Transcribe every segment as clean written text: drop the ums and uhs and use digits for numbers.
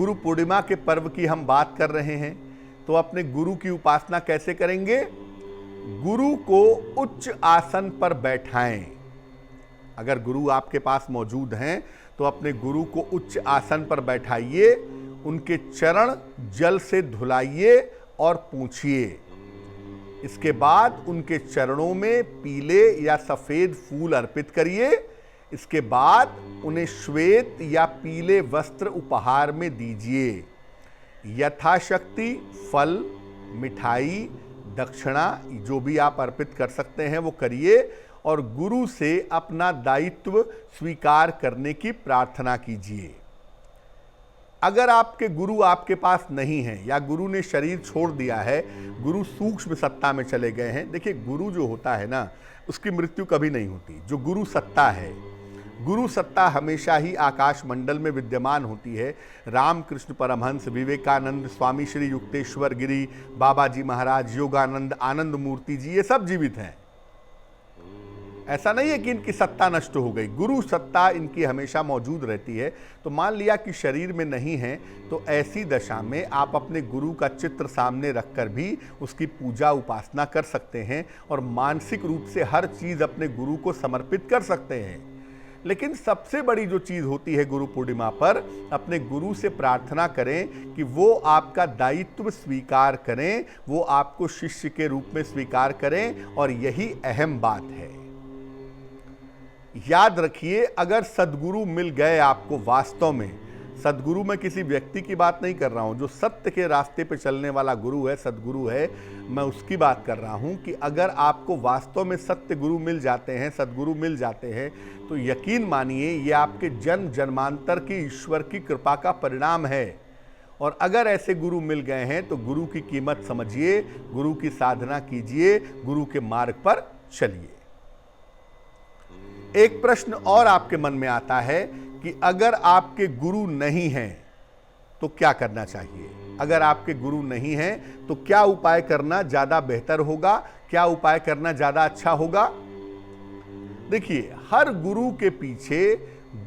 गुरु पूर्णिमा के पर्व की हम बात कर रहे हैं, तो अपने गुरु की उपासना कैसे करेंगे? गुरु को उच्च आसन पर बैठाएं। अगर गुरु आपके पास मौजूद हैं तो अपने गुरु को उच्च आसन पर बैठाइए, उनके चरण जल से धुलाइए और पूछिए। इसके बाद उनके चरणों में पीले या सफेद फूल अर्पित करिए। इसके बाद उन्हें श्वेत या पीले वस्त्र उपहार में दीजिए। यथाशक्ति फल, मिठाई, दक्षिणा जो भी आप अर्पित कर सकते हैं वो करिए और गुरु से अपना दायित्व स्वीकार करने की प्रार्थना कीजिए। अगर आपके गुरु आपके पास नहीं हैं या गुरु ने शरीर छोड़ दिया है, गुरु सूक्ष्म सत्ता में चले गए हैं। देखिए, गुरु जो होता है ना, उसकी मृत्यु कभी नहीं होती। जो गुरु सत्ता है, गुरु सत्ता हमेशा ही आकाश मंडल में विद्यमान होती है। रामकृष्ण परमहंस, विवेकानंद, स्वामी श्री युक्तेश्वर गिरी, बाबा जी महाराज, योगानंद, आनंद मूर्ति जी, ये सब जीवित हैं। ऐसा नहीं है कि इनकी सत्ता नष्ट हो गई। गुरु सत्ता इनकी हमेशा मौजूद रहती है। तो मान लिया कि शरीर में नहीं है, तो ऐसी दशा में आप अपने गुरु का चित्र सामने रखकर भी उसकी पूजा उपासना कर सकते हैं और मानसिक रूप से हर चीज़ अपने गुरु को समर्पित कर सकते हैं। लेकिन सबसे बड़ी जो चीज़ होती है गुरु पूर्णिमा पर, अपने गुरु से प्रार्थना करें कि वो आपका दायित्व स्वीकार करें, वो आपको शिष्य के रूप में स्वीकार करें। और यही अहम बात है। याद रखिए, अगर सद्गुरु मिल गए आपको, वास्तव में सद्गुरु, मैं किसी व्यक्ति की बात नहीं कर रहा हूं, जो सत्य के रास्ते पे चलने वाला गुरु है, सद्गुरु है, मैं उसकी बात कर रहा हूं कि अगर आपको वास्तव में सत्य गुरु मिल जाते हैं, सद्गुरु मिल जाते हैं, तो यकीन मानिए ये आपके जन्म जन्मांतर की ईश्वर की कृपा का परिणाम है। और अगर ऐसे गुरु मिल गए हैं तो गुरु की कीमत समझिए, गुरु की साधना कीजिए, गुरु के मार्ग पर चलिए। एक प्रश्न और आपके मन में आता है कि अगर आपके गुरु नहीं हैं तो क्या करना चाहिए? अगर आपके गुरु नहीं हैं तो क्या उपाय करना ज्यादा बेहतर होगा? क्या उपाय करना ज्यादा अच्छा होगा? देखिए, हर गुरु के पीछे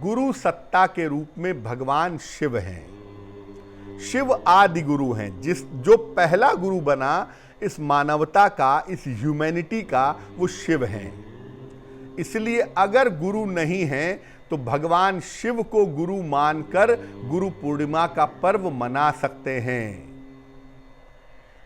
गुरु सत्ता के रूप में भगवान शिव हैं। शिव आदि गुरु हैं। जो पहला गुरु बना इस मानवता का, इस ह्यूमैनिटी का, वो शिव हैं। इसलिए अगर गुरु नहीं है तो भगवान शिव को गुरु मानकर गुरु पूर्णिमा का पर्व मना सकते हैं।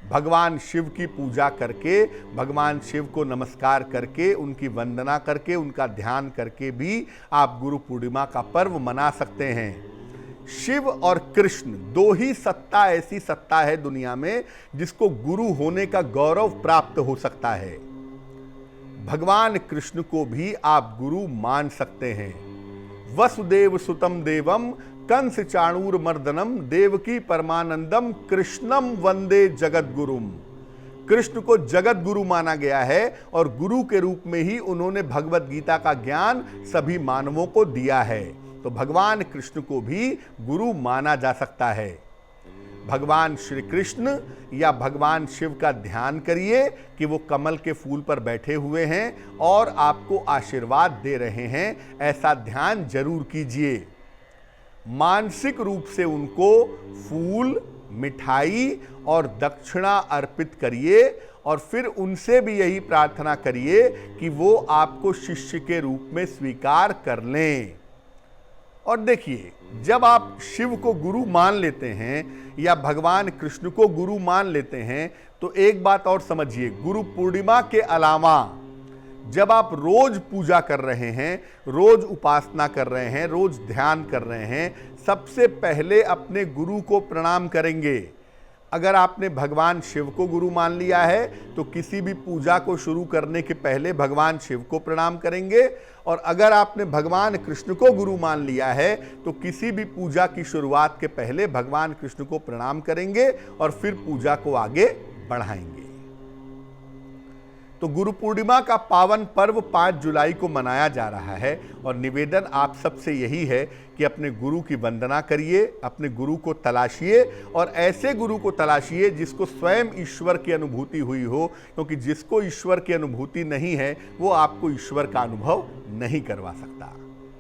भगवान शिव की पूजा करके, भगवान शिव को नमस्कार करके, उनकी वंदना करके, उनका ध्यान करके भी आप गुरु पूर्णिमा का पर्व मना सकते हैं। शिव और कृष्ण दो ही सत्ता, ऐसी सत्ता है दुनिया में जिसको गुरु होने का गौरव प्राप्त हो सकता है। भगवान कृष्ण को भी आप गुरु मान सकते हैं। वसुदेव सुतम देवम कंस चाणूर मर्दनम देवकी परमानंदम कृष्णम वंदे जगत गुरुम। कृष्ण को जगत गुरु माना गया है और गुरु के रूप में ही उन्होंने भगवत गीता का ज्ञान सभी मानवों को दिया है। तो भगवान कृष्ण को भी गुरु माना जा सकता है। भगवान श्री कृष्ण या भगवान शिव का ध्यान करिए कि वो कमल के फूल पर बैठे हुए हैं और आपको आशीर्वाद दे रहे हैं। ऐसा ध्यान जरूर कीजिए। मानसिक रूप से उनको फूल, मिठाई और दक्षिणा अर्पित करिए और फिर उनसे भी यही प्रार्थना करिए कि वो आपको शिष्य के रूप में स्वीकार कर लें। और देखिए, जब आप शिव को गुरु मान लेते हैं या भगवान कृष्ण को गुरु मान लेते हैं तो एक बात और समझिए, गुरु पूर्णिमा के अलावा जब आप रोज पूजा कर रहे हैं, रोज उपासना कर रहे हैं, रोज ध्यान कर रहे हैं, सबसे पहले अपने गुरु को प्रणाम करेंगे। अगर आपने भगवान शिव को गुरु मान लिया है तो किसी भी पूजा को शुरू करने के पहले भगवान शिव को प्रणाम करेंगे। और अगर आपने भगवान कृष्ण को गुरु मान लिया है तो किसी भी पूजा की शुरुआत के पहले भगवान कृष्ण को प्रणाम करेंगे और फिर पूजा को आगे बढ़ाएंगे। तो गुरु पूर्णिमा का पावन पर्व 5 जुलाई को मनाया जा रहा है और निवेदन आप सबसे यही है कि अपने गुरु की वंदना करिए, अपने गुरु को तलाशिए और ऐसे गुरु को तलाशिए जिसको स्वयं ईश्वर की अनुभूति हुई हो, क्योंकि जिसको ईश्वर की अनुभूति नहीं है वो आपको ईश्वर का अनुभव नहीं करवा सकता।